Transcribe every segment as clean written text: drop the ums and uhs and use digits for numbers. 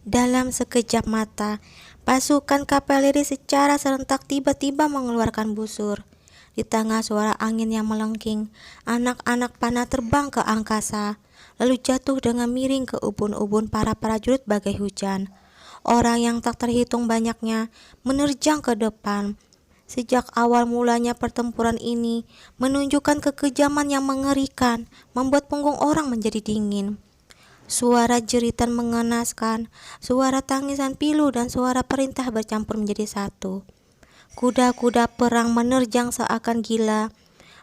Dalam sekejap mata, pasukan kavaleri secara serentak tiba-tiba mengeluarkan busur. Di tengah suara angin yang melengking, anak-anak panah terbang ke angkasa, lalu jatuh dengan miring ke ubun-ubun para prajurit bagai hujan. Orang yang tak terhitung banyaknya menerjang ke depan. Sejak awal mulanya pertempuran ini menunjukkan kekejaman yang mengerikan, membuat punggung orang menjadi dingin. Suara jeritan mengenaskan, suara tangisan pilu dan suara perintah bercampur menjadi satu. Kuda-kuda perang menerjang seakan gila.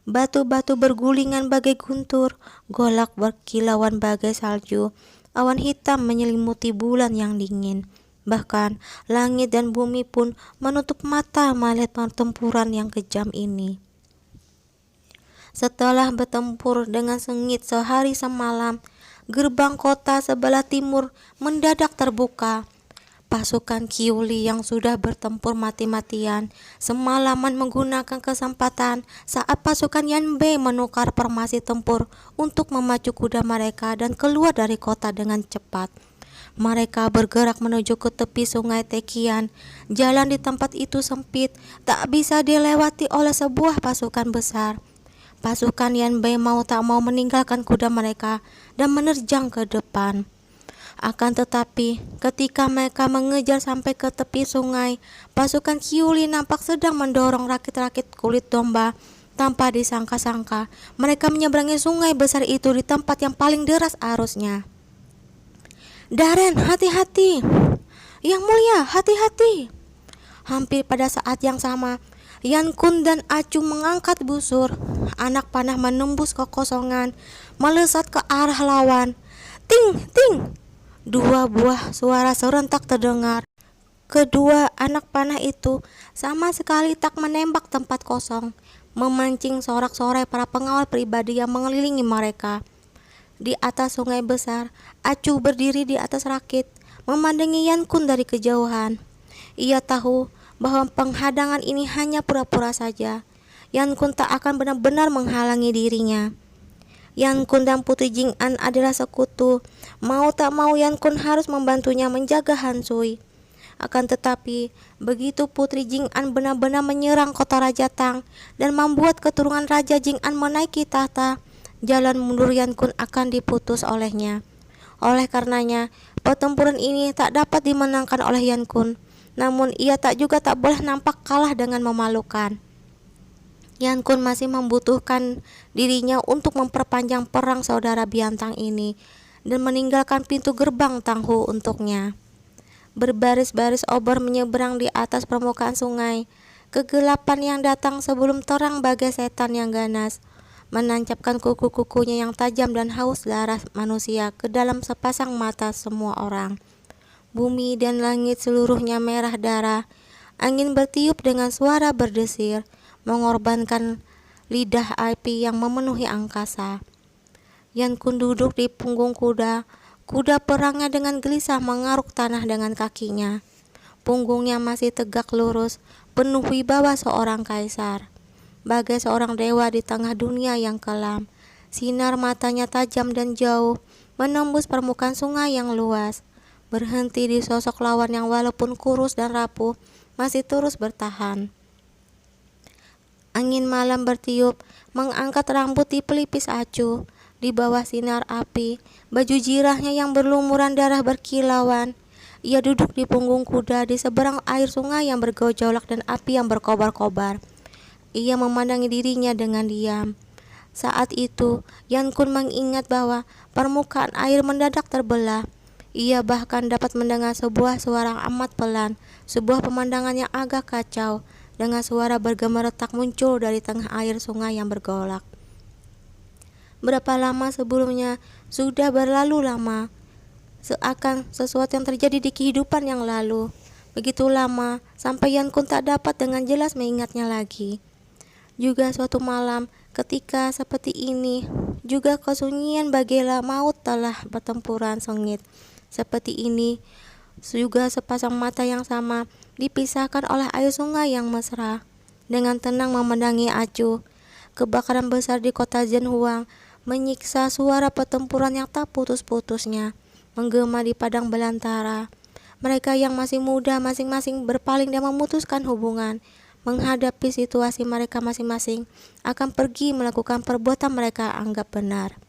Batu-batu bergulingan bagai guntur, golak berkilauan bagai salju. Awan hitam menyelimuti bulan yang dingin. Bahkan langit dan bumi pun menutup mata melihat pertempuran yang kejam ini. Setelah bertempur dengan sengit sehari semalam, gerbang kota sebelah timur mendadak terbuka. Pasukan Qiuli yang sudah bertempur mati-matian semalaman menggunakan kesempatan saat pasukan Yanbei menukar formasi tempur untuk memacu kuda mereka dan keluar dari kota dengan cepat. Mereka bergerak menuju ke tepi sungai Tekian. Jalan di tempat itu sempit, tak bisa dilewati oleh sebuah pasukan besar. Pasukan Yanbei mau tak mau meninggalkan kuda mereka dan menerjang ke depan. Akan tetapi, ketika mereka mengejar sampai ke tepi sungai, pasukan Qiuli nampak sedang mendorong rakit-rakit kulit domba. Tanpa disangka-sangka, mereka menyeberangi sungai besar itu di tempat yang paling deras arusnya. "Daren, hati-hati! Yang mulia, hati-hati!" Hampir pada saat yang sama, Yan Kun dan Acu mengangkat busur. Anak panah menembus kekosongan, melesat ke arah lawan. Ting, ting! Dua buah suara serentak terdengar. Kedua anak panah itu sama sekali tak menembak tempat kosong, memancing sorak-sorai para pengawal pribadi yang mengelilingi mereka. Di atas sungai besar, Acu berdiri di atas rakit, memandangi Yan Kun dari kejauhan. Ia tahu bahwa penghadangan ini hanya pura-pura saja. Yan Kun tak akan benar-benar menghalangi dirinya. Yan Kun dan Putri Jing'an adalah sekutu. Mau tak mau Yan Kun harus membantunya menjaga Han Sui. Akan tetapi, begitu Putri Jing'an benar-benar menyerang kota Raja Tang dan membuat keturunan Raja Jing'an menaiki tahta, jalan mundur Yan Kun akan diputus olehnya. Oleh karenanya, pertempuran ini tak dapat dimenangkan oleh Yan Kun. Namun ia juga tak boleh nampak kalah dengan memalukan. Yan Kun masih membutuhkan dirinya untuk memperpanjang perang saudara Biantang ini dan meninggalkan pintu gerbang Tanghu untuknya. Berbaris-baris obor menyeberang di atas permukaan sungai. Kegelapan yang datang sebelum terang bagai setan yang ganas, menancapkan kuku-kukunya yang tajam dan haus darah manusia ke dalam sepasang mata semua orang. Bumi dan langit seluruhnya merah darah. Angin bertiup dengan suara berdesir, mengorbankan lidah api yang memenuhi angkasa. Yan Kun duduk di punggung kuda. Kuda perangnya dengan gelisah mengaruk tanah dengan kakinya. Punggungnya masih tegak lurus, penuh wibawa seorang kaisar. Bagai seorang dewa di tengah dunia yang kelam, sinar matanya tajam dan jauh, menembus permukaan sungai yang luas, berhenti di sosok lawan yang walaupun kurus dan rapuh, masih terus bertahan. Angin malam bertiup, mengangkat rambut di pelipis Acu. Di bawah sinar api, baju jirahnya yang berlumuran darah berkilauan. Ia duduk di punggung kuda di seberang air sungai yang bergejolak dan api yang berkobar-kobar. Ia memandangi dirinya dengan diam. Saat itu, Yan Kun mengingat bahwa permukaan air mendadak terbelah. Ia bahkan dapat mendengar sebuah suara amat pelan, sebuah pemandangan yang agak kacau, dengan suara bergemeretak muncul dari tengah air sungai yang bergolak. Berapa lama sebelumnya sudah berlalu lama, seakan sesuatu yang terjadi di kehidupan yang lalu. Begitu lama sampai Yan Kun tak dapat dengan jelas mengingatnya lagi. Juga suatu malam ketika seperti ini, juga kesunyian bagilah maut telah bertempuran sengit. Seperti ini juga sepasang mata yang sama dipisahkan oleh air sungai yang mesra. Dengan tenang memandangi Acu, kebakaran besar di kota Zhenhuang menyiksa suara pertempuran yang tak putus-putusnya, menggema di padang belantara. Mereka yang masih muda masing-masing berpaling dan memutuskan hubungan. Menghadapi situasi mereka masing-masing akan pergi melakukan perbuatan mereka anggap benar.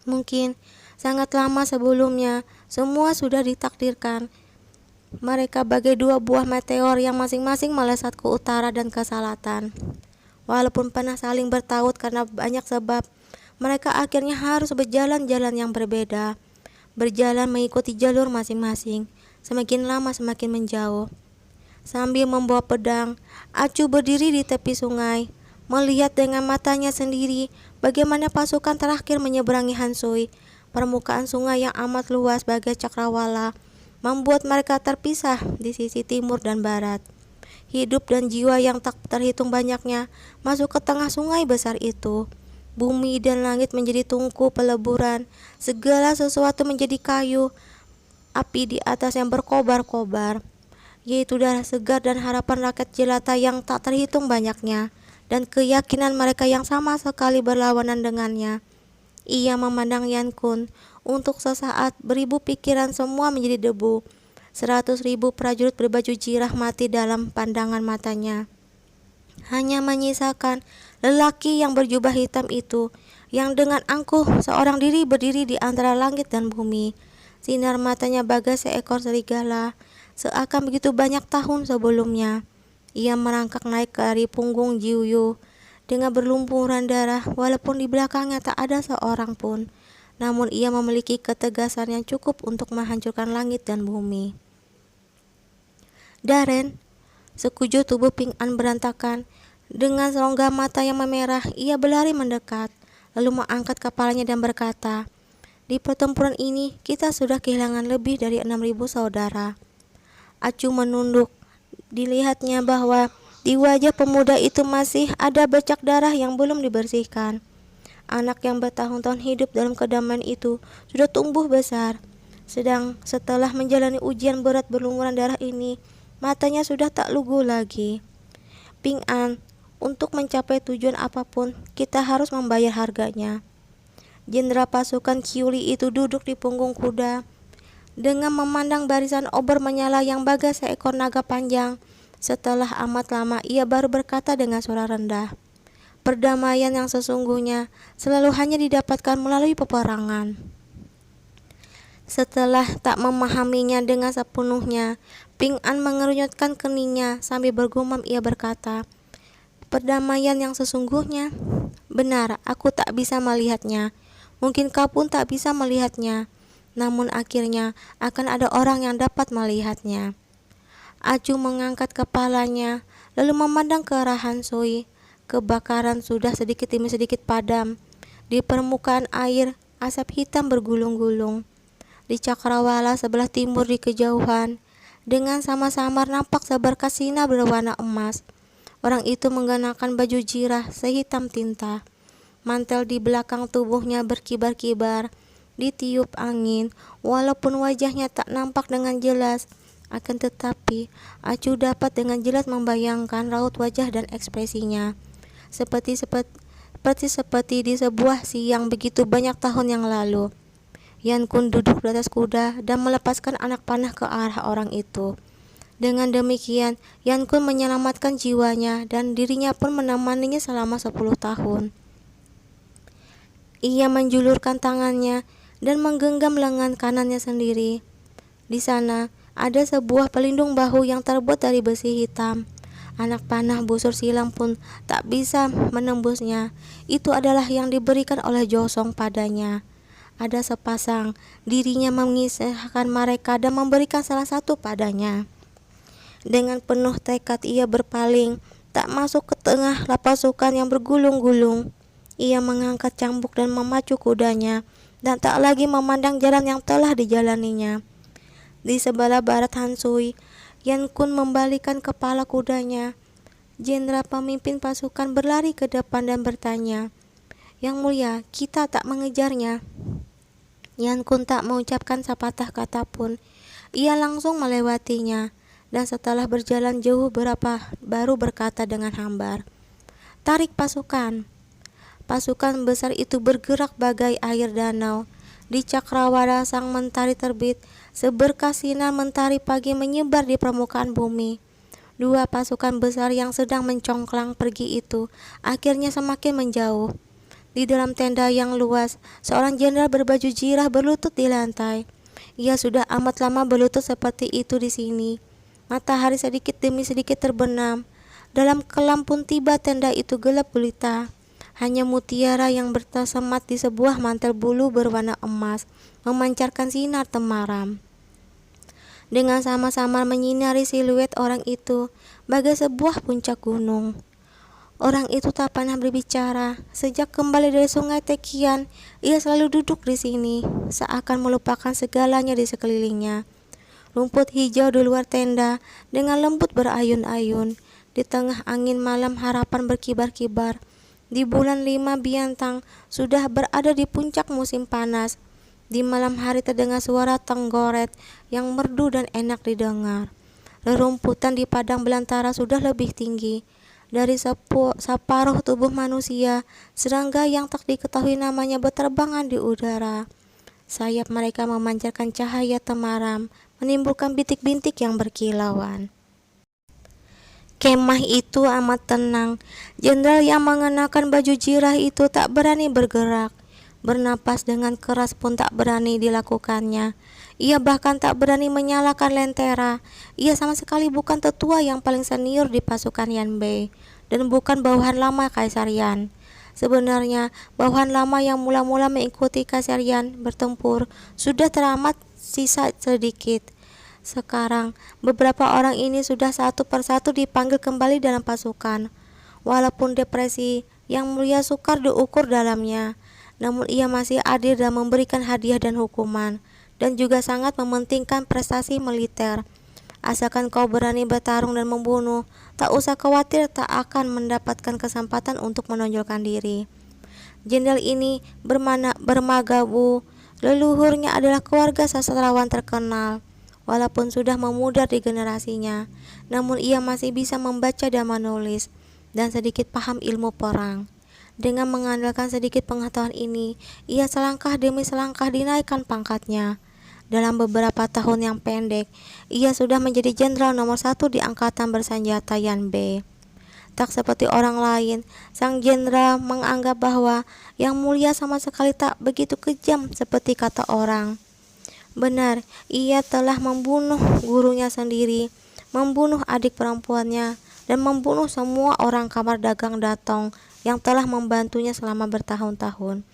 Mungkin sangat lama sebelumnya semua sudah ditakdirkan. Mereka bagai dua buah meteor yang masing-masing melesat ke utara dan ke selatan. Walaupun pernah saling bertaut karena banyak sebab, mereka akhirnya harus berjalan-jalan yang berbeda. Berjalan mengikuti jalur masing-masing, semakin lama semakin menjauh. Sambil membawa pedang, Acu berdiri di tepi sungai, melihat dengan matanya sendiri bagaimana pasukan terakhir menyeberangi Hansui. Permukaan sungai yang amat luas bagai cakrawala membuat mereka terpisah di sisi timur dan barat. Hidup dan jiwa yang tak terhitung banyaknya masuk ke tengah sungai besar itu. Bumi dan langit menjadi tungku peleburan, segala sesuatu menjadi kayu, api di atas yang berkobar-kobar, yaitu darah segar dan harapan rakyat jelata yang tak terhitung banyaknya, dan keyakinan mereka yang sama sekali berlawanan dengannya. Ia memandang Yan Kun. Untuk sesaat beribu pikiran semua menjadi debu. 100.000 prajurit berbaju jirah mati dalam pandangan matanya. Hanya menyisakan lelaki yang berjubah hitam itu, yang dengan angkuh seorang diri berdiri di antara langit dan bumi. Sinar matanya bagai seekor serigala, seakan begitu banyak tahun sebelumnya. Ia merangkak naik dari punggung Jiuyu dengan berlumuran darah, walaupun di belakangnya tak ada seorang pun. Namun ia memiliki ketegasan yang cukup untuk menghancurkan langit dan bumi. Daren, sekujur tubuh Ping An berantakan. Dengan serongga mata yang memerah, ia berlari mendekat, lalu mengangkat kepalanya dan berkata, "Di pertempuran ini, kita sudah kehilangan lebih dari 6.000 saudara." Acu menunduk. Dilihatnya bahwa di wajah pemuda itu masih ada bercak darah yang belum dibersihkan. Anak yang bertahun-tahun hidup dalam kedamaian itu sudah tumbuh besar. Sedang setelah menjalani ujian berat berlumuran darah ini, matanya sudah tak lugu lagi. Ping An, untuk mencapai tujuan apapun, kita harus membayar harganya. Jenderal pasukan Qiuli itu duduk di punggung kuda. Dengan memandang barisan obor menyala yang bagai seekor naga panjang, setelah amat lama ia baru berkata dengan suara rendah, "Perdamaian yang sesungguhnya selalu hanya didapatkan melalui peperangan." Setelah tak memahaminya dengan sepenuhnya, Ping An mengerunyutkan keningnya sambil bergumam. Ia berkata, "Perdamaian yang sesungguhnya? Benar, aku tak bisa melihatnya. Mungkin kau pun tak bisa melihatnya. Namun akhirnya akan ada orang yang dapat melihatnya." Acu mengangkat kepalanya, lalu memandang ke arah Hansui. Kebakaran sudah sedikit demi sedikit padam. Di permukaan air, asap hitam bergulung-gulung. Di cakrawala sebelah timur di kejauhan, dengan samar-samar nampak seberkas sinar berwarna emas. Orang itu mengenakan baju jirah sehitam tinta. Mantel di belakang tubuhnya berkibar-kibar, ditiup angin, walaupun wajahnya tak nampak dengan jelas. Akan tetapi, Acu dapat dengan jelas membayangkan raut wajah dan ekspresinya. Seperti di sebuah siang begitu banyak tahun yang lalu. Yan Kun duduk di atas kuda dan melepaskan anak panah ke arah orang itu. Dengan demikian, Yan Kun menyelamatkan jiwanya dan dirinya pun menemaninya selama 10 tahun. Ia menjulurkan tangannya dan menggenggam lengan kanannya sendiri. Di sana, ada sebuah pelindung bahu yang terbuat dari besi hitam. Anak panah busur silam pun tak bisa menembusnya. Itu adalah yang diberikan oleh Josong padanya. Ada sepasang, dirinya mengisahkan mereka dan memberikan salah satu padanya. Dengan penuh tekad ia berpaling, tak masuk ke tengah pasukan yang bergulung-gulung. Ia mengangkat cambuk dan memacu kudanya, dan tak lagi memandang jalan yang telah dijalaninya. Di sebelah barat Hansui, Yan Kun membalikan kepala kudanya. Jenderal pemimpin pasukan berlari ke depan dan bertanya, "Yang mulia, kita tak mengejarnya." Yan Kun tak mengucapkan sepatah kata pun. Ia langsung melewatinya, dan setelah berjalan jauh baru berkata dengan hambar, "Tarik pasukan." Pasukan besar itu bergerak bagai air danau. Di cakrawala sang mentari terbit, Seberkas sinar mentari pagi menyebar di permukaan bumi. Dua pasukan besar yang sedang mencongklang pergi itu akhirnya semakin menjauh. Di dalam tenda yang luas, seorang jenderal berbaju jirah berlutut di lantai. Ia sudah amat lama berlutut seperti itu di sini. Matahari sedikit demi sedikit terbenam. Dalam kelam pun tiba tenda itu gelap gulita. Hanya mutiara yang bertersemat di sebuah mantel bulu berwarna emas memancarkan sinar temaram. Dengan sama-sama menyinari siluet orang itu bagai sebuah puncak gunung. Orang itu tak pernah berbicara. Sejak kembali dari sungai Tekian, ia selalu duduk di sini, seakan melupakan segalanya di sekelilingnya. Rumput hijau di luar tenda dengan lembut berayun-ayun. Di tengah angin malam harapan berkibar-kibar. Di bulan 5 Biantang sudah berada di puncak musim panas. Di malam hari terdengar suara tenggoret yang merdu dan enak didengar. Rerumputan di padang belantara sudah lebih tinggi. Dari separuh tubuh manusia, serangga yang tak diketahui namanya berterbangan di udara. Sayap mereka memancarkan cahaya temaram, menimbulkan bintik-bintik yang berkilauan. Kemah itu amat tenang. Jenderal yang mengenakan baju jirah itu tak berani bergerak. Bernapas dengan keras pun tak berani dilakukannya. Ia bahkan tak berani menyalakan lentera. Ia sama sekali bukan tetua yang paling senior di pasukan Yan Bei, dan bukan bawahan lama Kaisar Yan. Sebenarnya, bawahan lama yang mula-mula mengikuti Kaisar Yan bertempur sudah teramat sisa sedikit. Sekarang, beberapa orang ini sudah satu persatu dipanggil kembali dalam pasukan. Walaupun depresi yang mulia sukar diukur dalamnya, namun ia masih adil dan memberikan hadiah dan hukuman, dan juga sangat mementingkan prestasi militer. Asalkan kau berani bertarung dan membunuh, tak usah khawatir tak akan mendapatkan kesempatan untuk menonjolkan diri. Jenderal ini bermagabu, leluhurnya adalah keluarga sastrawan terkenal. Walaupun sudah memudar di generasinya, namun ia masih bisa membaca dan menulis, dan sedikit paham ilmu perang. Dengan mengandalkan sedikit pengetahuan ini, ia selangkah demi selangkah dinaikkan pangkatnya. Dalam beberapa tahun yang pendek, ia sudah menjadi jenderal nomor 1 di angkatan bersenjata Yan Bei. Tak seperti orang lain, sang jenderal menganggap bahwa Yang Mulia sama sekali tak begitu kejam seperti kata orang. Benar, ia telah membunuh gurunya sendiri, membunuh adik perempuannya, dan membunuh semua orang kamar dagang Datong yang telah membantunya selama bertahun-tahun.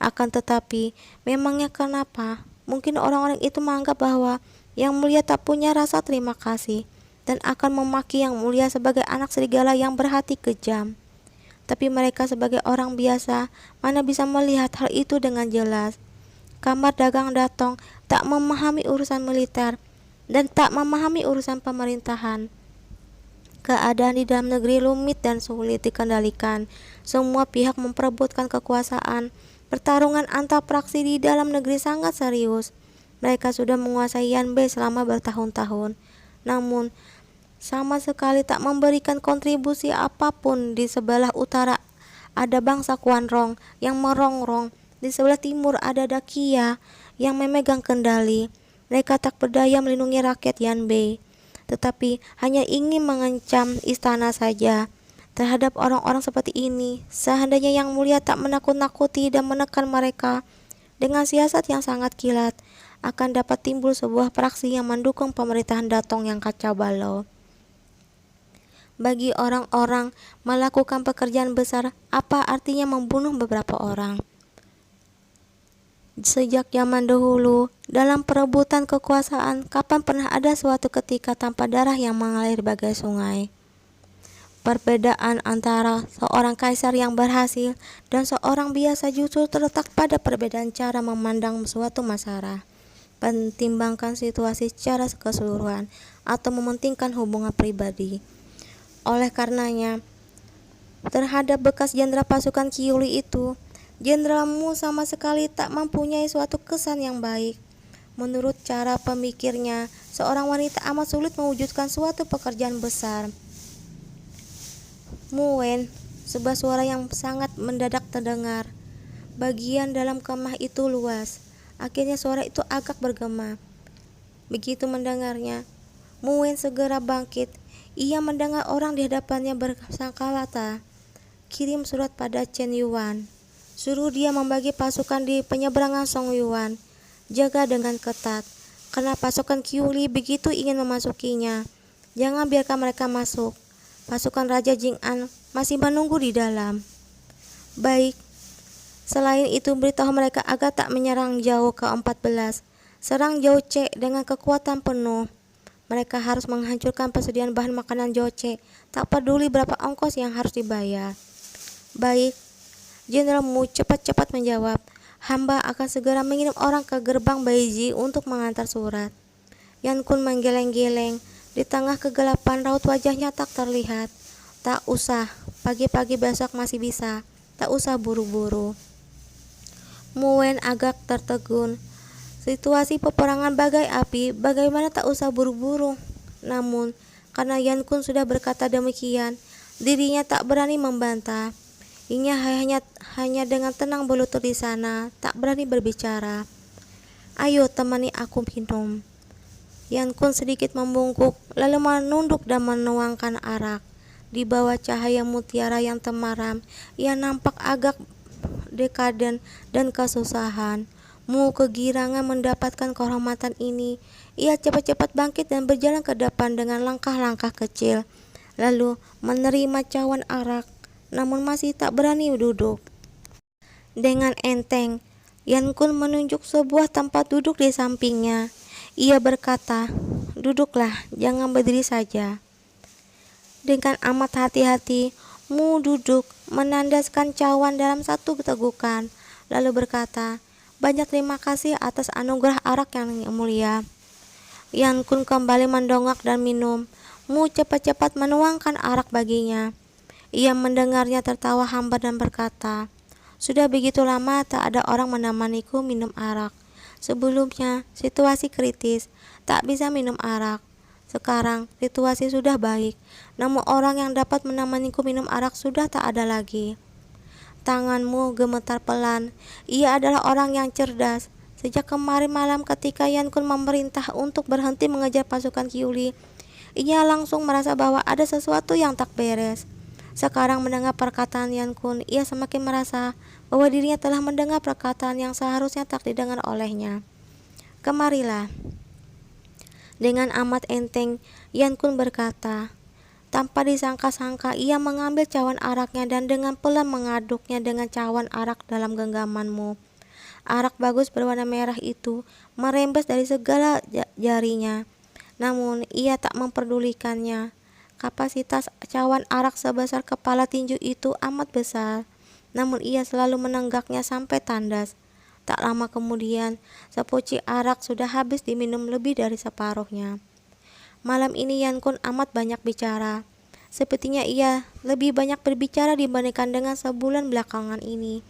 Akan tetapi, memangnya kenapa? Mungkin orang-orang itu menganggap bahwa Yang Mulia tak punya rasa terima kasih dan akan memaki Yang Mulia sebagai anak serigala yang berhati kejam. Tapi mereka sebagai orang biasa mana bisa melihat hal itu dengan jelas. Kamar dagang Datong tak memahami urusan militer dan tak memahami urusan pemerintahan. Keadaan di dalam negeri rumit dan sulit dikendalikan. Semua pihak memperebutkan kekuasaan. Pertarungan antar praksi di dalam negeri sangat serius. Mereka sudah menguasai Yan Bei selama bertahun-tahun, namun sama sekali tak memberikan kontribusi apapun. Di sebelah utara ada bangsa Kuanrong yang merongrong. Di sebelah timur ada Dakia yang memegang kendali. Mereka tak berdaya melindungi rakyat Yan Bei, tetapi hanya ingin mengancam istana saja. Terhadap orang-orang seperti ini, seandainya Yang Mulia tak menakut-nakuti dan menekan mereka dengan siasat yang sangat kilat, akan dapat timbul sebuah praksi yang mendukung pemerintahan Datong yang kacau balau. Bagi orang-orang melakukan pekerjaan besar, apa artinya membunuh beberapa orang? Sejak zaman dahulu, dalam perebutan kekuasaan, kapan pernah ada suatu ketika tanpa darah yang mengalir bagai sungai? Perbedaan antara seorang kaisar yang berhasil dan seorang biasa justru terletak pada perbedaan cara memandang suatu masalah, pertimbangkan situasi secara keseluruhan, atau mementingkan hubungan pribadi. Oleh karenanya, terhadap bekas jenderal pasukan Qiuli itu, Jenderal Mu sama sekali tak mempunyai suatu kesan yang baik. Menurut cara pemikirnya, seorang wanita amat sulit mewujudkan suatu pekerjaan besar. Muen, sebuah suara yang sangat mendadak terdengar. Bagian dalam kemah itu luas. Akhirnya suara itu agak bergema. Begitu mendengarnya, Muen segera bangkit. Ia mendengar orang di hadapannya bersangkata, kirim surat pada Chen Yuan. Suruh dia membagi pasukan di penyeberangan Song Yuan. Jaga dengan ketat, karena pasukan Qiuli begitu ingin memasukinya. Jangan biarkan mereka masuk. Pasukan Raja Jing'an masih menunggu di dalam. Baik. Selain itu beritahu mereka agar tak menyerang Zhao ke-14. Serang Zhao Ce dengan kekuatan penuh. Mereka harus menghancurkan persediaan bahan makanan Zhao Ce, tak peduli berapa ongkos yang harus dibayar. Baik. Jenderal Mu cepat-cepat menjawab. Hamba akan segera mengirim orang ke gerbang Beiji untuk mengantar surat. Yan Kun menggeleng-geleng. Di tengah kegelapan raut wajahnya tak terlihat. Tak usah, pagi-pagi besok masih bisa. Tak usah buru-buru. Muen agak tertegun. Situasi peperangan bagai api, bagaimana tak usah buru-buru. Namun, karena Yan Kun sudah berkata demikian, dirinya tak berani membantah. Ia hanya dengan tenang berlutut di sana, tak berani berbicara. Ayo temani aku minum. Yan Kun sedikit membungkuk, lalu menunduk dan menuangkan arak. Di bawah cahaya mutiara yang temaram, ia nampak agak dekaden dan kesusahan. Mu kegirangan mendapatkan kehormatan ini. Ia cepat-cepat bangkit dan berjalan ke depan dengan langkah-langkah kecil, lalu menerima cawan arak, namun masih tak berani duduk. Dengan enteng, Yan Kun menunjuk sebuah tempat duduk di sampingnya. Ia berkata, duduklah, jangan berdiri saja. Dengan amat hati-hati, Mu duduk, menandaskan cawan dalam satu tegukan, lalu berkata, banyak terima kasih atas anugerah arak yang mulia. Yan Kun kembali mendongak dan minum. Mu cepat-cepat menuangkan arak baginya. Ia mendengarnya tertawa hambar dan berkata, sudah begitu lama tak ada orang menemaniku minum arak. Sebelumnya situasi kritis, tak bisa minum arak. Sekarang situasi sudah baik, namun orang yang dapat menemaniku minum arak sudah tak ada lagi. Tanganmu gemetar pelan. Ia adalah orang yang cerdas. Sejak kemarin malam ketika Yan Kun memerintah untuk berhenti mengejar pasukan Qiuli, ia langsung merasa bahwa ada sesuatu yang tak beres. Sekarang mendengar perkataan Yan Kun, ia semakin merasa bahwa dirinya telah mendengar perkataan yang seharusnya tak didengar olehnya. Kemarilah. Dengan amat enteng, Yan Kun berkata. Tanpa disangka-sangka, ia mengambil cawan araknya dan dengan pelan mengaduknya dengan cawan arak dalam genggamanmu. Arak bagus berwarna merah itu merembes dari segala jarinya. Namun, ia tak memperdulikannya. Kapasitas cawan arak sebesar kepala tinju itu amat besar, namun ia selalu menenggaknya sampai tandas. Tak lama kemudian, sepucuk arak sudah habis diminum lebih dari separuhnya. Malam ini Yan Kun amat banyak bicara. Sepertinya ia lebih banyak berbicara dibandingkan dengan sebulan belakangan ini.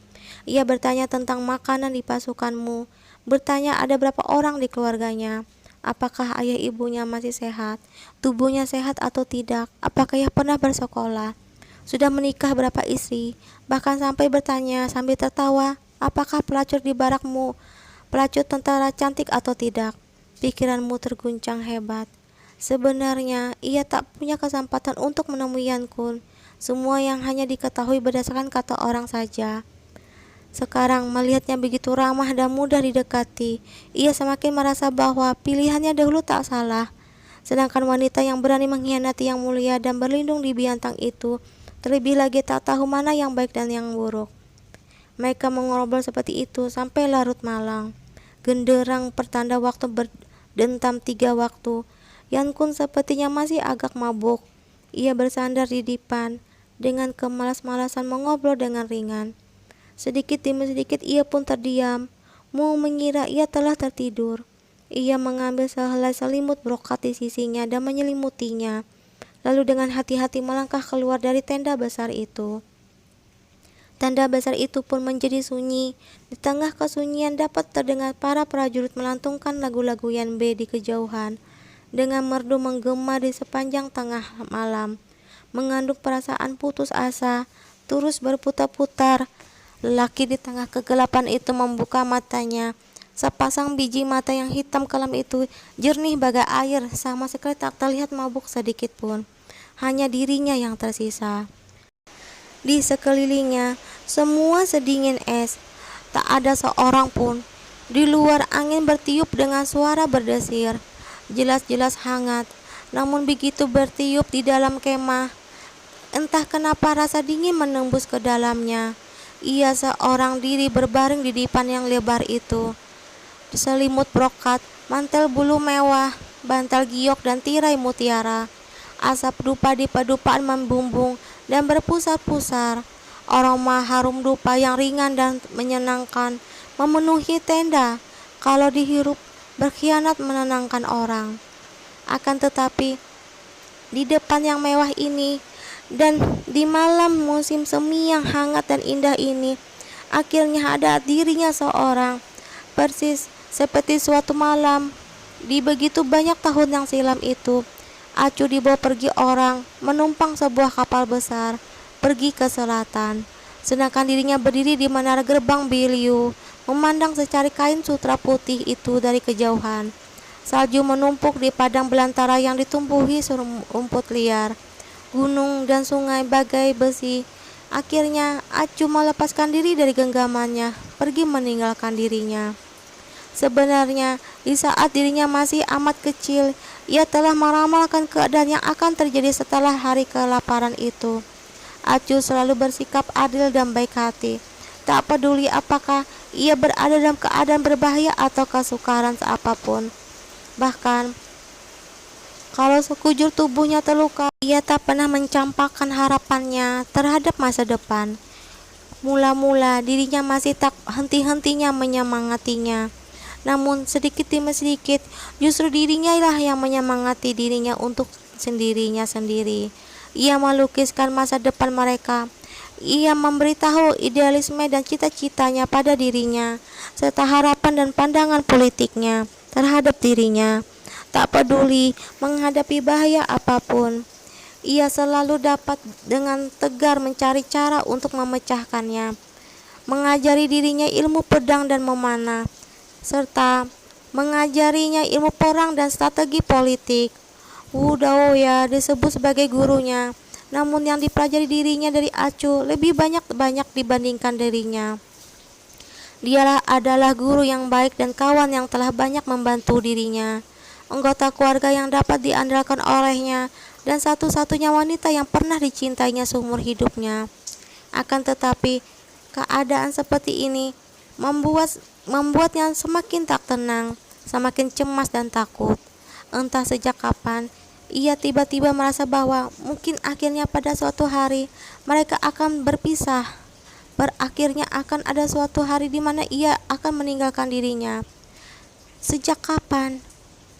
Ia bertanya tentang makanan di pasukanmu, bertanya ada berapa orang di keluarganya. Apakah ayah ibunya masih sehat? Tubuhnya sehat atau tidak? Apakah ia pernah bersekolah? Sudah menikah berapa istri? Bahkan sampai bertanya sambil tertawa, apakah pelacur di barakmu pelacur tentara cantik atau tidak? Pikiranmu terguncang hebat. Sebenarnya ia tak punya kesempatan untuk menemui Yan Kun. Semua yang hanya diketahui berdasarkan kata orang saja. Sekarang melihatnya begitu ramah dan mudah didekati, ia semakin merasa bahwa pilihannya dahulu tak salah. Sedangkan wanita yang berani mengkhianati yang mulia dan berlindung di biantang itu, terlebih lagi tak tahu mana yang baik dan yang buruk. Mereka mengobrol seperti itu sampai larut malam. Genderang pertanda waktu berdentam 3 waktu. Yan Kun sepertinya masih agak mabuk. Ia bersandar di dipan, dengan kemalas-malasan mengobrol dengan ringan. Sedikit demi sedikit ia pun terdiam. Mu mengira ia telah tertidur. Ia mengambil sehelai selimut brokat di sisinya dan menyelimutinya. Lalu dengan hati-hati melangkah keluar dari tenda besar itu. Tenda besar itu pun menjadi sunyi. Di tengah kesunyian dapat terdengar para prajurit melantungkan lagu-lagu Yan Be di kejauhan. Dengan merdu menggema di sepanjang tengah malam. Mengandung perasaan putus asa, terus berputar-putar. Lelaki di tengah kegelapan itu membuka matanya. Sepasang biji mata yang hitam kelam itu jernih bagai air, sama sekali tak terlihat mabuk sedikit pun. Hanya dirinya yang tersisa. Di sekelilingnya, semua sedingin es. Tak ada seorang pun. Di luar angin bertiup dengan suara berdesir. Jelas-jelas hangat. Namun begitu bertiup di dalam kemah, entah kenapa rasa dingin menembus ke dalamnya. Ia seorang diri berbaring di dipan yang lebar itu. Selimut brokat, mantel bulu mewah, bantal giok dan tirai mutiara. Asap dupa di pedupaan membumbung dan berpusar-pusar. Aroma harum dupa yang ringan dan menyenangkan memenuhi tenda. Kalau dihirup, berkhianat menenangkan orang. Akan tetapi, di depan yang mewah ini dan di malam musim semi yang hangat dan indah ini, akhirnya ada dirinya seorang, persis seperti suatu malam di begitu banyak tahun yang silam itu. Acu dibawa pergi orang menumpang sebuah kapal besar pergi ke selatan, sedangkan dirinya berdiri di menara gerbang Biliu, memandang secari kain sutra putih itu dari kejauhan. Salju menumpuk di padang belantara yang ditumbuhi rumput liar, gunung dan sungai bagai besi. Akhirnya Acu melepaskan diri dari genggamannya, pergi meninggalkan dirinya. Sebenarnya di saat dirinya masih amat kecil, ia telah meramalkan keadaan yang akan terjadi setelah hari kelaparan itu. Acu selalu bersikap adil dan baik hati, tak peduli apakah ia berada dalam keadaan berbahaya atau kesukaran apapun. Bahkan kalau sekujur tubuhnya terluka, ia tak pernah mencampakkan harapannya terhadap masa depan. Mula-mula dirinya masih tak henti-hentinya menyemangatinya. Namun sedikit demi sedikit justru dirinya lah yang menyemangati dirinya untuk sendirinya sendiri. Ia melukiskan masa depan mereka. Ia memberitahu idealisme dan cita-citanya pada dirinya, serta harapan dan pandangan politiknya terhadap dirinya. Tak peduli menghadapi bahaya apapun, ia selalu dapat dengan tegar mencari cara untuk memecahkannya, mengajari dirinya ilmu pedang dan memanah, serta mengajarinya ilmu perang dan strategi politik. Wu Daoya disebut sebagai gurunya, namun yang dipelajari dirinya dari Acu lebih banyak dibandingkan dirinya. Dialah adalah guru yang baik dan kawan yang telah banyak membantu dirinya, anggota keluarga yang dapat diandalkan olehnya, dan satu-satunya wanita yang pernah dicintainya seumur hidupnya. Akan tetapi, keadaan seperti ini membuatnya semakin tak tenang, semakin cemas dan takut. Entah sejak kapan, ia tiba-tiba merasa bahwa mungkin akhirnya pada suatu hari mereka akan berpisah. Berakhirnya akan ada suatu hari di mana ia akan meninggalkan dirinya. Sejak kapan?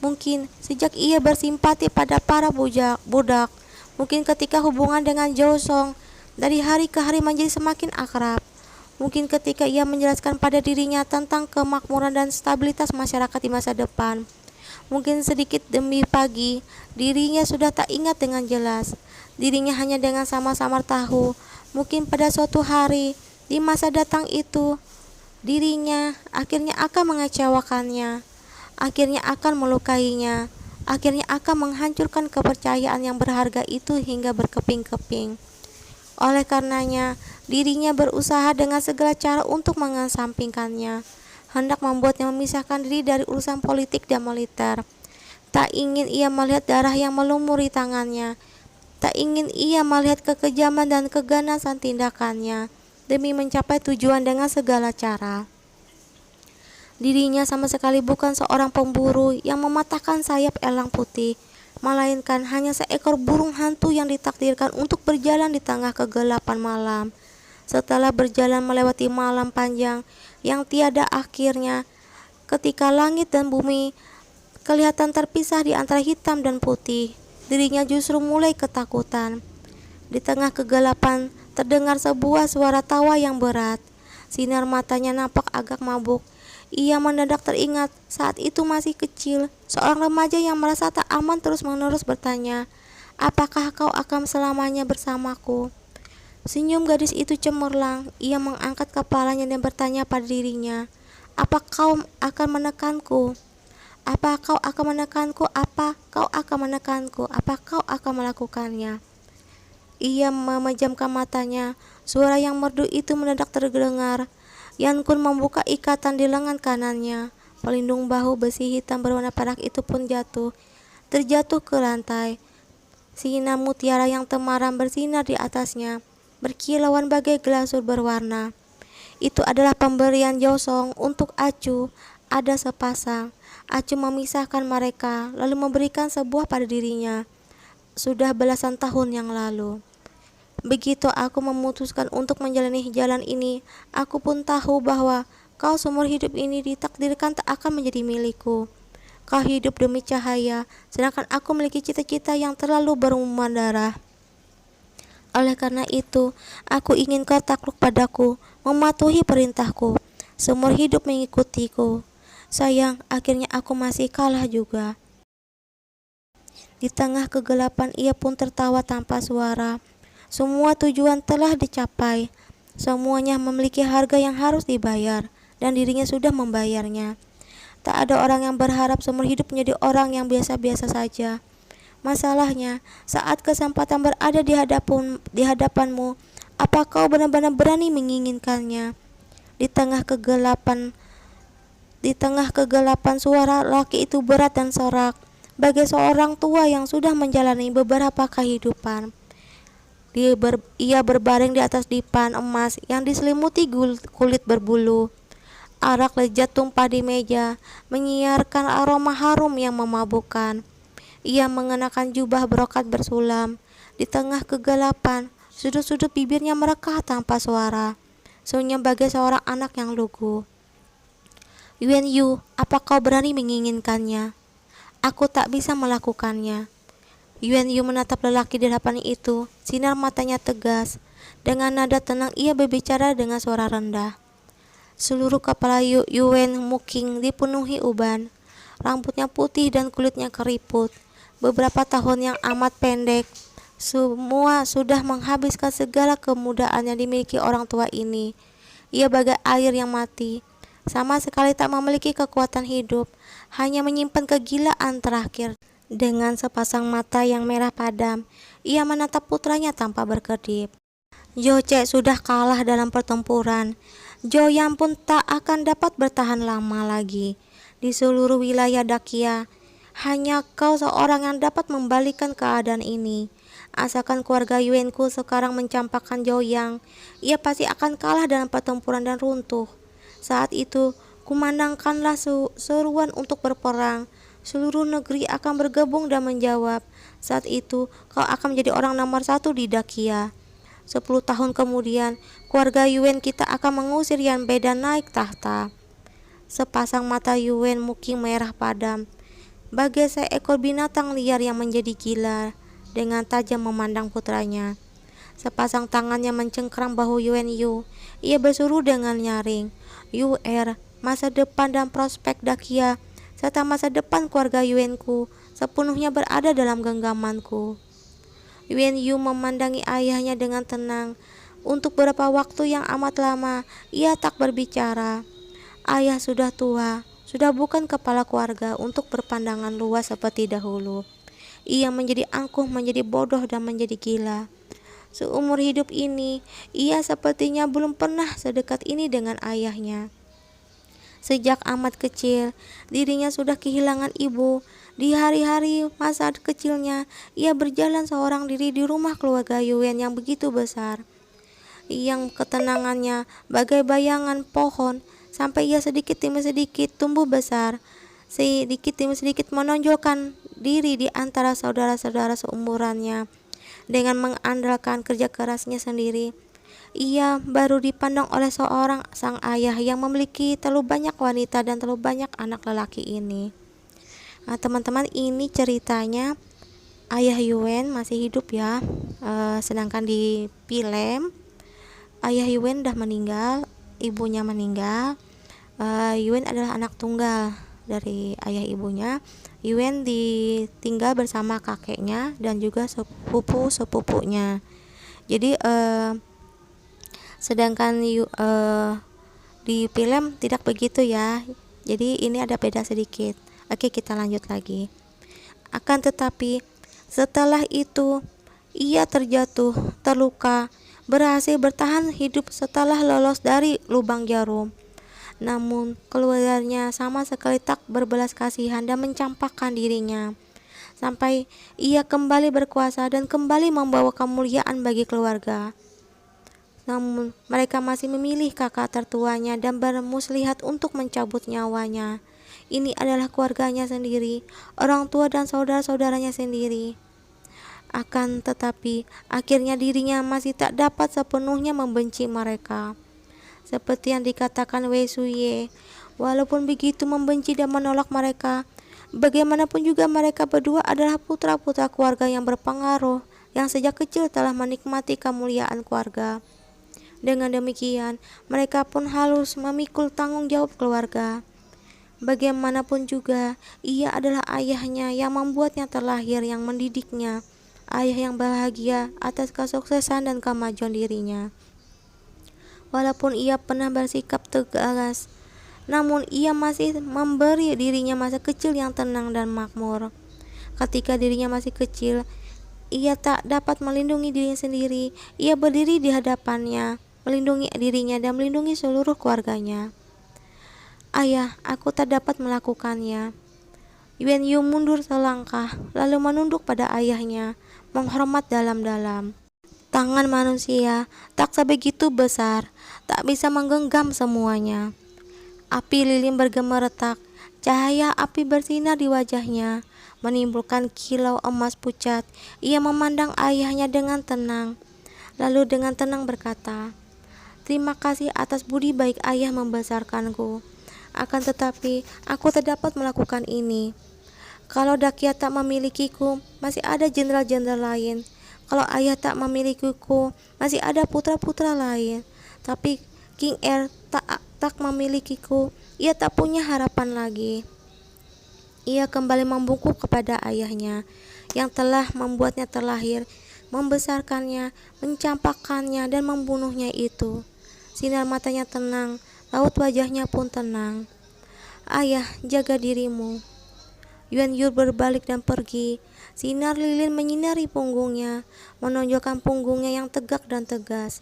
Mungkin sejak ia bersimpati pada para budak. Mungkin ketika hubungan dengan Zhou Song dari hari ke hari menjadi semakin akrab. Mungkin ketika ia menjelaskan pada dirinya tentang kemakmuran dan stabilitas masyarakat di masa depan. Mungkin sedikit demi pagi, dirinya sudah tak ingat dengan jelas. Dirinya hanya dengan samar-samar tahu. Mungkin pada suatu hari di masa datang itu, dirinya akhirnya akan mengecewakannya, akhirnya akan melukainya, akhirnya akan menghancurkan kepercayaan yang berharga itu hingga berkeping-keping. Oleh karenanya, dirinya berusaha dengan segala cara untuk mengesampingkannya, hendak membuatnya memisahkan diri dari urusan politik dan militer. Tak ingin ia melihat darah yang melumuri tangannya, tak ingin ia melihat kekejaman dan keganasan tindakannya demi mencapai tujuan dengan segala cara. Dirinya sama sekali bukan seorang pemburu yang mematahkan sayap elang putih, melainkan hanya seekor burung hantu yang ditakdirkan untuk berjalan di tengah kegelapan malam. Setelah berjalan melewati malam panjang yang tiada akhirnya, ketika langit dan bumi kelihatan terpisah di antara hitam dan putih, dirinya justru mulai ketakutan. Di tengah kegelapan terdengar sebuah suara tawa yang berat. Sinar matanya nampak agak mabuk. Ia mendadak teringat saat itu masih kecil, seorang remaja yang merasa tak aman terus-menerus bertanya, "Apakah kau akan selamanya bersamaku?" Senyum gadis itu cemerlang. Ia mengangkat kepalanya dan bertanya pada dirinya, Apa kau akan menekanku? Apa kau akan menekanku? Apa kau akan menekanku? Apa kau akan melakukannya? Ia memejamkan matanya. Suara yang merdu itu mendadak terdengar. Yan Kun membuka ikatan di lengan kanannya. Pelindung bahu besi hitam berwarna perak itu pun terjatuh ke lantai. Sinar mutiara yang temaram bersinar di atasnya, berkilauan bagai glasur berwarna. Itu adalah pemberian Josong untuk Acu. Ada sepasang. Acu memisahkan mereka, lalu memberikan sebuah pada dirinya. Sudah belasan tahun yang lalu. Begitu aku memutuskan untuk menjalani jalan ini, aku pun tahu bahwa kau seumur hidup ini ditakdirkan tak akan menjadi milikku. Kau hidup demi cahaya, sedangkan aku memiliki cita-cita yang terlalu bermandara. Oleh karena itu, aku ingin kau takluk padaku, mematuhi perintahku, seumur hidup mengikutiku. Sayang, akhirnya aku masih kalah juga. Di tengah kegelapan ia pun tertawa tanpa suara. Semua tujuan telah dicapai. Semuanya memiliki harga yang harus dibayar, dan dirinya sudah membayarnya. Tak ada orang yang berharap seumur hidup menjadi orang yang biasa-biasa saja. Masalahnya, saat kesempatan berada di hadapanmu, apa kau benar-benar berani menginginkannya? Di tengah kegelapan suara laki itu berat dan sorak, bagai seorang tua yang sudah menjalani beberapa kehidupan. Ia berbaring di atas dipan emas yang diselimuti kulit berbulu. Arak lezat tumpah di meja, menyiarkan aroma harum yang memabukkan. Ia mengenakan jubah brokat bersulam. Di tengah kegelapan, sudut-sudut bibirnya merekah tanpa suara, sunyi bagai seorang anak yang lugu. Yuan Yu, apa kau berani menginginkannya? Aku tak bisa melakukannya. Yuan Yu menatap lelaki di hadapan itu. Sinar matanya tegas. Dengan nada tenang ia berbicara dengan suara rendah. Seluruh kepala Yuan Muking dipenuhi uban. Rambutnya putih dan kulitnya keriput. Beberapa tahun yang amat pendek, semua sudah menghabiskan segala kemudaan yang dimiliki orang tua ini. Ia bagai air yang mati, sama sekali tak memiliki kekuatan hidup, hanya menyimpan kegilaan terakhir. Dengan sepasang mata yang merah padam, ia menatap putranya tanpa berkedip. Joce sudah kalah dalam pertempuran. Joyang pun tak akan dapat bertahan lama lagi. Di seluruh wilayah Dakia, hanya kau seorang yang dapat membalikan keadaan ini. Asalkan keluarga Yuanku sekarang mencampakkan Joyang, ia pasti akan kalah dalam pertempuran dan runtuh. Saat itu, kumandangkanlah seruan untuk berperang. Seluruh negeri akan bergabung dan menjawab. Saat itu, kau akan menjadi orang nomor 1 di Dakia. 10 tahun kemudian, keluarga Yuan kita akan mengusir Yan Bei dan naik tahta. Sepasang mata Yuan Muking merah padam, bagai seekor binatang liar yang menjadi gila, dengan tajam memandang putranya. Sepasang tangannya mencengkram bahu Yuan Yu. Ia berseru dengan nyaring, "Yu Er, masa depan dan prospek Dakia serta masa depan keluarga Yuanku sepenuhnya berada dalam genggamanku." Yuan Yu memandangi ayahnya dengan tenang. Untuk beberapa waktu yang amat lama, ia tak berbicara. Ayah sudah tua, sudah bukan kepala keluarga untuk berpandangan luas seperti dahulu. Ia menjadi angkuh, menjadi bodoh, dan menjadi gila. Seumur hidup ini, ia sepertinya belum pernah sedekat ini dengan ayahnya. Sejak amat kecil, dirinya sudah kehilangan ibu. Di hari-hari masa kecilnya, ia berjalan seorang diri di rumah keluarga Yuan yang begitu besar, yang ketenangannya bagai bayangan pohon, sampai ia sedikit demi sedikit tumbuh besar, sedikit demi sedikit menonjolkan diri di antara saudara-saudara seumurannya. Dengan mengandalkan kerja kerasnya sendiri, ia baru dipandang oleh sang ayah yang memiliki terlalu banyak wanita dan terlalu banyak anak lelaki ini. Nah, teman-teman, ini ceritanya ayah Yuan masih hidup ya. Sedangkan di film ayah Yuan udah meninggal, ibunya meninggal. Yuan adalah anak tunggal dari ayah ibunya. Yuan ditinggal bersama kakeknya dan juga sepupu-sepupunya. Jadi sedangkan Di film tidak begitu ya. Jadi ini ada beda sedikit. Oke, kita lanjut lagi. Akan tetapi setelah itu ia terjatuh, terluka, berhasil bertahan hidup setelah lolos dari lubang jarum. Namun keluarganya sama sekali tak berbelas kasihan dan mencampakkan dirinya sampai ia kembali berkuasa dan kembali membawa kemuliaan bagi keluarga. Namun mereka masih memilih kakak tertuanya dan bermuslihat untuk mencabut nyawanya. Ini adalah keluarganya sendiri, orang tua dan saudara-saudaranya sendiri. Akan tetapi akhirnya dirinya masih tak dapat sepenuhnya membenci mereka. Seperti yang dikatakan Wei Suye, walaupun begitu membenci dan menolak mereka, bagaimanapun juga mereka berdua adalah putra-putra keluarga yang berpengaruh, yang sejak kecil telah menikmati kemuliaan keluarga. Dengan demikian, mereka pun harus memikul tanggung jawab keluarga. Bagaimanapun juga, ia adalah ayahnya yang membuatnya terlahir, yang mendidiknya, ayah yang bahagia atas kesuksesan dan kemajuan dirinya. Walaupun ia pernah bersikap tegas, namun ia masih memberi dirinya masa kecil yang tenang dan makmur. Ketika dirinya masih kecil, ia tak dapat melindungi dirinya sendiri. Ia berdiri di hadapannya, melindungi dirinya dan melindungi seluruh keluarganya. Ayah, aku tak dapat melakukannya. Yuan Yu mundur selangkah, lalu menunduk pada ayahnya, menghormat dalam-dalam. Tangan manusia tak sebegitu besar, tak bisa menggenggam semuanya. Api lilin bergemeretak, cahaya api bersinar di wajahnya, menimbulkan kilau emas pucat. Ia memandang ayahnya dengan tenang, lalu dengan tenang berkata, "Terima kasih atas budi baik ayah membesarkanku. Akan tetapi, aku tak dapat melakukan ini. Kalau Dakia tak memilikiku, masih ada jenderal-jenderal lain. Kalau ayah tak memilikiku, masih ada putra-putra lain. Tapi King Er tak memilikiku, ia tak punya harapan lagi." Ia kembali membungkuk kepada ayahnya yang telah membuatnya terlahir, membesarkannya, mencampakkannya dan membunuhnya itu. Sinar matanya tenang, raut wajahnya pun tenang. "Ayah, jaga dirimu." Yuan Yu berbalik dan pergi. Sinar lilin menyinari punggungnya, menonjolkan punggungnya yang tegak dan tegas.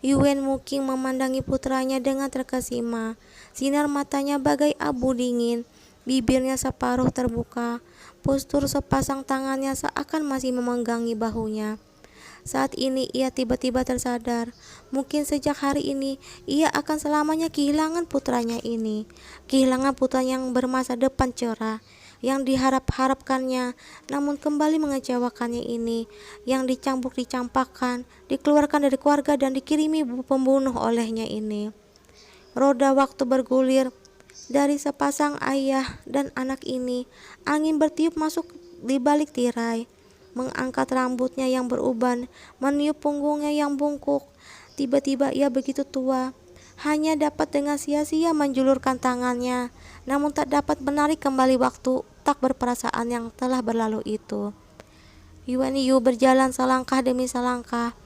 Yuan Muking memandangi putranya dengan terkesima. Sinar matanya bagai abu dingin, bibirnya separuh terbuka, postur sepasang tangannya seakan masih memenggangi bahunya. Saat ini ia tiba-tiba tersadar, mungkin sejak hari ini ia akan selamanya kehilangan putranya ini, kehilangan putranya yang bermasa depan cerah, yang diharap-harapkannya, namun kembali mengecewakannya ini, yang dicambuk-dicampakkan, dikeluarkan dari keluarga dan dikirimi pembunuh olehnya ini. Roda waktu bergulir dari sepasang ayah dan anak ini. Angin bertiup masuk di balik tirai, mengangkat rambutnya yang beruban, meniup punggungnya yang bungkuk. Tiba-tiba ia begitu tua, hanya dapat dengan sia-sia menjulurkan tangannya, namun tak dapat menarik kembali waktu tak berperasaan yang telah berlalu itu. Yuan Yu berjalan selangkah demi selangkah.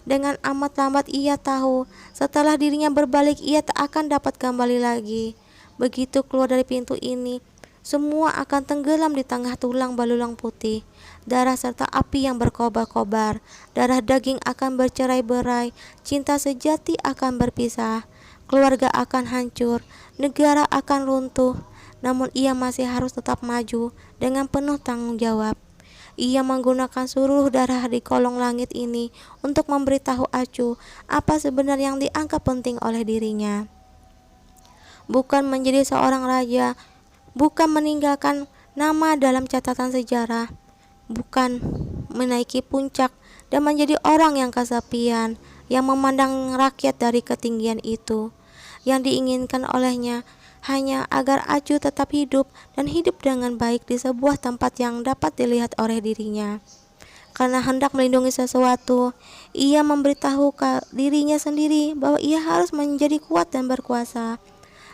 Dengan amat lambat ia tahu, setelah dirinya berbalik ia tak akan dapat kembali lagi. Begitu keluar dari pintu ini, semua akan tenggelam di tengah tulang belulang putih, darah serta api yang berkobar-kobar. Darah daging akan bercerai-berai, cinta sejati akan berpisah, keluarga akan hancur, negara akan runtuh. Namun ia masih harus tetap maju dengan penuh tanggung jawab. Ia menggunakan seluruh darah di kolong langit ini untuk memberitahu Acu apa sebenarnya yang dianggap penting oleh dirinya. Bukan menjadi seorang raja, bukan meninggalkan nama dalam catatan sejarah, bukan menaiki puncak dan menjadi orang yang kesepian, yang memandang rakyat dari ketinggian itu. Yang diinginkan olehnya hanya agar Acu tetap hidup dan hidup dengan baik di sebuah tempat yang dapat dilihat oleh dirinya. Karena hendak melindungi sesuatu, ia memberitahu dirinya sendiri bahwa ia harus menjadi kuat dan berkuasa.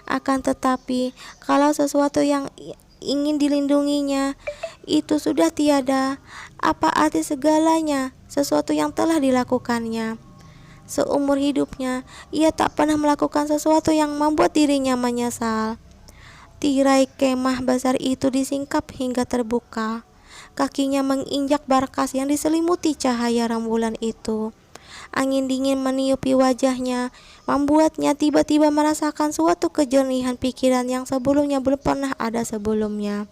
Akan tetapi, kalau sesuatu yang ingin dilindunginya itu sudah tiada, apa arti segalanya sesuatu yang telah dilakukannya? Seumur hidupnya, ia tak pernah melakukan sesuatu yang membuat dirinya menyesal. Tirai kemah besar itu disingkap hingga terbuka. Kakinya menginjak berkas yang diselimuti cahaya rembulan itu. Angin dingin meniupi wajahnya, membuatnya tiba-tiba merasakan suatu kejernihan pikiran yang sebelumnya belum pernah ada sebelumnya.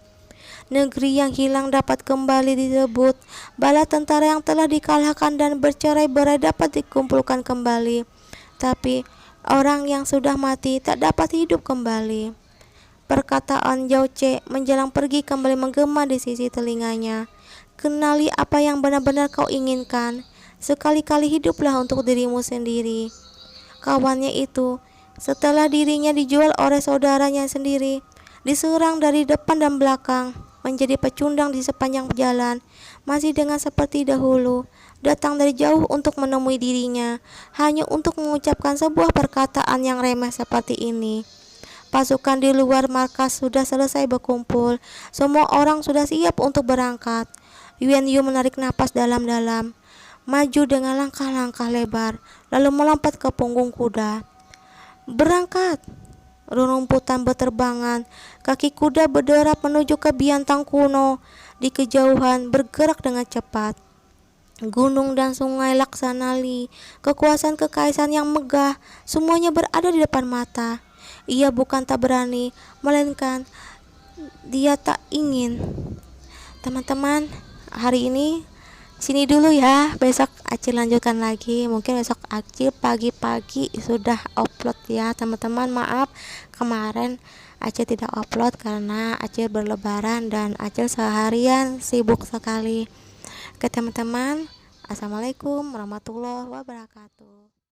Negeri yang hilang dapat kembali disebut, bala tentara yang telah dikalahkan dan bercerai-berai dapat dikumpulkan kembali. Tapi orang yang sudah mati tak dapat hidup kembali. Perkataan Zhao Ce menjelang pergi kembali menggema di sisi telinganya. Kenali apa yang benar-benar kau inginkan. Sekali-kali hiduplah untuk dirimu sendiri. Kawannya itu, setelah dirinya dijual oleh saudaranya sendiri, diserang dari depan dan belakang, menjadi pecundang di sepanjang jalan, masih dengan seperti dahulu, datang dari jauh untuk menemui dirinya, hanya untuk mengucapkan sebuah perkataan yang remeh seperti ini. Pasukan di luar markas sudah selesai berkumpul. Semua orang sudah siap untuk berangkat. Yuan Yu menarik napas dalam-dalam, maju dengan langkah-langkah lebar, lalu melompat ke punggung kuda. Berangkat! Rerumputan berterbangan, kaki kuda berderap menuju ke Biantang kuno. Di kejauhan bergerak dengan cepat. Gunung dan sungai Laksanali, kekuasaan kekaisaran yang megah, semuanya berada di depan mata. Ia bukan tak berani, melainkan dia tak ingin. Teman-teman, hari ini sini dulu ya. Besok Acil lanjutkan lagi. Mungkin besok Acil pagi-pagi sudah upload ya teman-teman. Maaf kemarin Acil tidak upload karena Acil berlebaran dan Acil seharian sibuk sekali. Oke teman-teman, assalamualaikum warahmatullahi wabarakatuh.